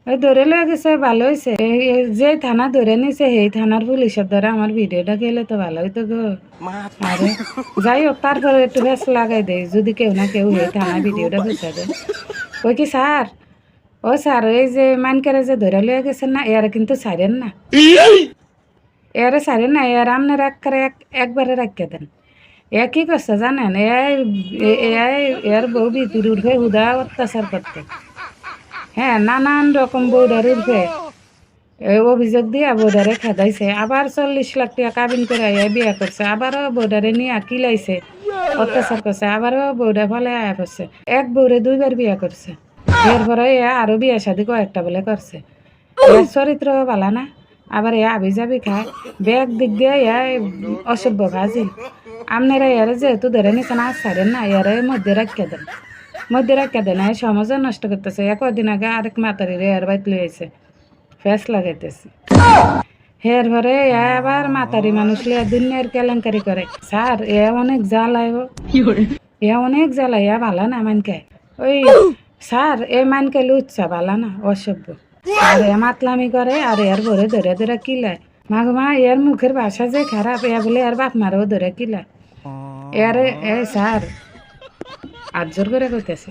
ওই ধরে লয়ে গেছে ভালো হয়েছে যে থানা ধরে নিছে সেই থানার পুলিশের দ্বারা আমার ভিডিওটা গেলে তো ভালো হইতো গো। আরে যাই হোক তারপরে একটু বেশ লাগাই দেয় যদি কেউ না কেউ এই থানা ভিডিওটা বুঝা দেয়। ওই কি স্যার, ও স্যার এই যে মানকারে যে ধরে লয়ে গেছেন না এরা কিন্তু ছাড়েন না, এরা ছাড়েন না, এর আপনারা একবারে রাখিয়ে দেন। এ কি করছে জানেন, এর বউ ভিতরে উঠে হুদা অত্যাচার করতে, হ্যাঁ নানান রকম বউডার উঠে অভিযোগ দিয়ে বউডারে খেদাইছে, আবার 40 লাখ টাকা কাবিন করে বিয়ে করছে, আবারও বউডারে নিয়ে কিলাইছে, অত্যাচার করছে, আবারও বউডা ফলে আয়া করছে, এক বউরে 2বার বিয়ে করছে। এরপরে এ আরো বিয়ে শাদি কয়েকটা বলে করছে। এর চরিত্র ভালো না, আবার এ আবি যাবি খায়, ব্যাগ দিক দিয়ে অসভ্য ফাজিল। আপনারা এরা যেহেতু ধরে নিছেন আর ছাড়েন না, এরা মধ্যে রাখিয়া দেন, এই সমাজও নষ্ট করতেছে। কদিন আগে আরেক মাতারি এর বাইত লইছে ফেস লাগাইতেছে, হের ভরে আবার মাতারি মানুষ লিয়া দুনিয়ার কেলেঙ্কারি করে। স্যার এ অনেক জ্বালায়, অনেক জ্বালায়, ভালো না মানকে। ওই স্যার এ মানকে লুচ্ছা ভালো না, অসভ্য। আর এ মাতলামি করে আর এর ভরে ধরে ধরে কিলায়, মাগমা এর মুখের ভাষা যে খারাপ, এ বলে এর বাপ মারও ধরে কিলায়। এর স্যার আজর করে কইতেছে।